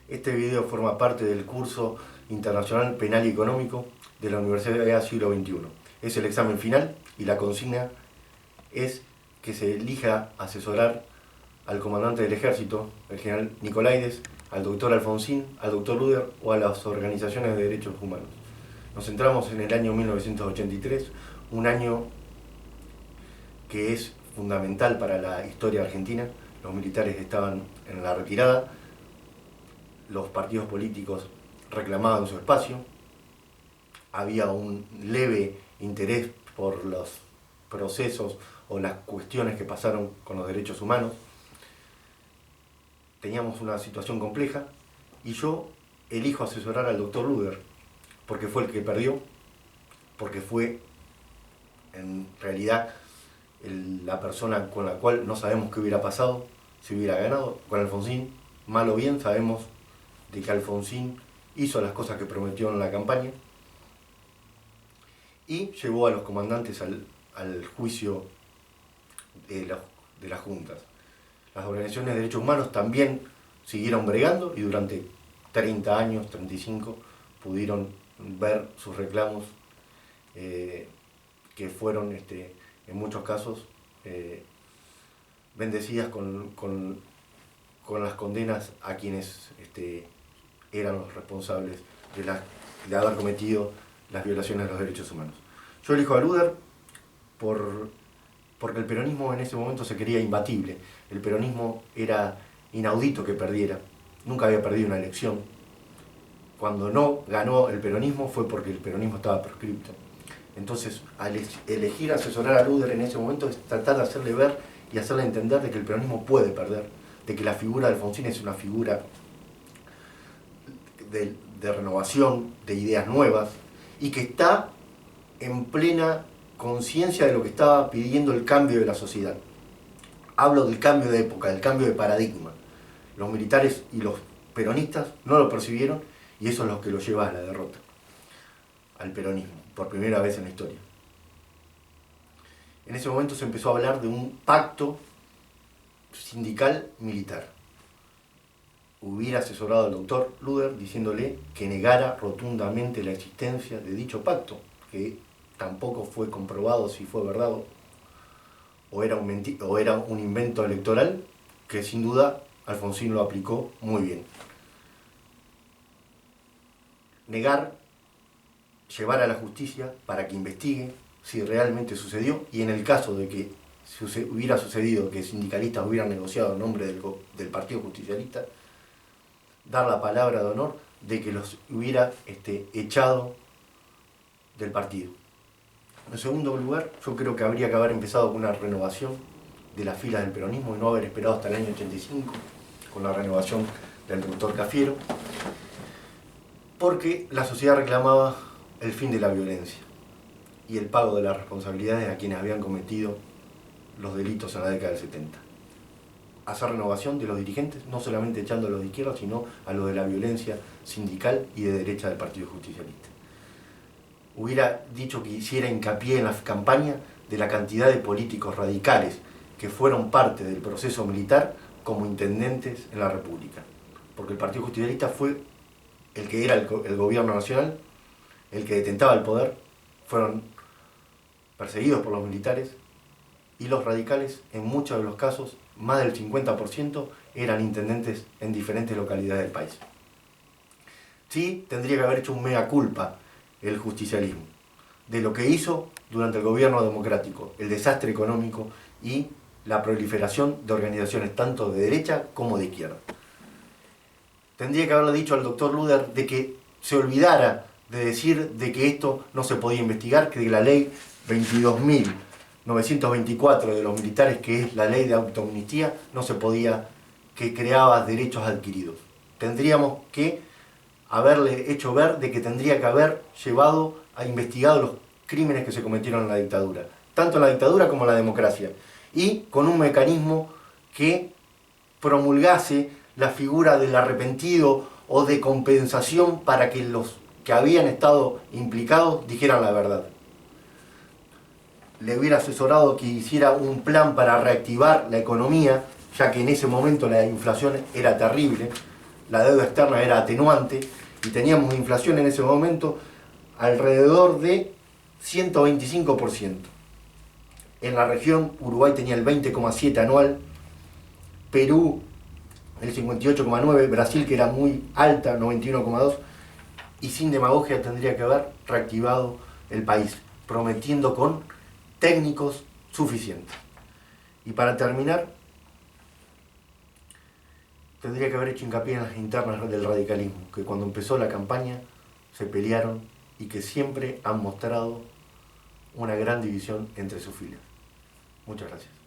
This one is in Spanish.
Este video forma parte del curso internacional penal y económico de la Universidad Siglo XXI. Es el examen final y la consigna es que se elija asesorar al comandante del ejército, el general Nicolaides, al doctor Alfonsín, al doctor Luder o a las organizaciones de derechos humanos. Nos centramos en el año 1983, un año que es fundamental para la historia argentina. Los militares estaban en la retirada, los partidos políticos reclamaban su espacio, había un leve interés por los procesos o las cuestiones que pasaron con los derechos humanos. Teníamos una situación compleja y yo elijo asesorar al doctor Luder porque fue el que perdió, porque fue en realidad la persona con la cual no sabemos qué hubiera pasado si hubiera ganado. Con Alfonsín, mal o bien, sabemos de que Alfonsín hizo las cosas que prometió en la campaña y llevó a los comandantes al juicio de las juntas. Las organizaciones de derechos humanos también siguieron bregando y durante 30 años, 35, pudieron ver sus reclamos que fueron en muchos casos bendecidas con las condenas a quienes eran los responsables de haber cometido las violaciones de los derechos humanos. Yo elijo a Luder porque el peronismo en ese momento se creía imbatible. El peronismo era inaudito que perdiera, nunca había perdido una elección. Cuando no ganó el peronismo fue porque el peronismo estaba proscripto. Entonces, al elegir asesorar a Luder en ese momento es tratar de hacerle ver y hacerle entender de que el peronismo puede perder, de que la figura de Alfonsín es una figura de renovación, de ideas nuevas, y que está en plena conciencia de lo que estaba pidiendo el cambio de la sociedad. Hablo del cambio de época, del cambio de paradigma. Los militares y los peronistas no lo percibieron y eso es lo que lo lleva a la derrota, al peronismo, por primera vez en la historia. En ese momento se empezó a hablar de un pacto sindical militar. Hubiera asesorado al doctor Luder diciéndole que negara rotundamente la existencia de dicho pacto, que tampoco fue comprobado si fue verdad o era un invento electoral, que sin duda Alfonsín lo aplicó muy bien. Negar, llevar a la justicia para que investigue si realmente sucedió, y en el caso de que hubiera sucedido que sindicalistas hubieran negociado en nombre del Partido Justicialista, dar la palabra de honor de que los hubiera echado del partido. En segundo lugar, yo creo que habría que haber empezado con una renovación de las filas del peronismo y no haber esperado hasta el año 85 con la renovación del doctor Cafiero, porque la sociedad reclamaba el fin de la violencia y el pago de las responsabilidades a quienes habían cometido los delitos en la década del 70. Hacer renovación de los dirigentes, no solamente echando a los de izquierda, sino a los de la violencia sindical y de derecha del Partido Justicialista. Hubiera dicho que hiciera hincapié en la campaña de la cantidad de políticos radicales que fueron parte del proceso militar como intendentes en la República. Porque el Partido Justicialista fue el que era el gobierno nacional, el que detentaba el poder, fueron perseguidos por los militares, y los radicales, en muchos de los casos, más del 50%, eran intendentes en diferentes localidades del país. Sí, tendría que haber hecho un mea culpa el justicialismo de lo que hizo durante el gobierno democrático, el desastre económico y la proliferación de organizaciones tanto de derecha como de izquierda. Tendría que haberle dicho al doctor Luder de que se olvidara de decir de que esto no se podía investigar, que de la ley 22.924 de los militares, que es la ley de autoamnistía, no se podía, que creaba derechos adquiridos. Tendríamos que haberle hecho ver de que tendría que haber llevado a investigado los crímenes que se cometieron en la dictadura, tanto en la dictadura como en la democracia, y con un mecanismo que promulgase la figura del arrepentido o de compensación para que los que habían estado implicados dijeran la verdad. Le hubiera asesorado que hiciera un plan para reactivar la economía, ya que en ese momento la inflación era terrible, la deuda externa era atenuante y teníamos inflación en ese momento alrededor de 125%. En la región Uruguay tenía el 20,7% anual, Perú el 58,9%, Brasil, que era muy alta, 91,2%, y sin demagogia tendría que haber reactivado el país, prometiendo con técnicos suficientes. Y para terminar, tendría que haber hecho hincapié en las internas del radicalismo, que cuando empezó la campaña se pelearon y que siempre han mostrado una gran división entre sus filas. Muchas gracias.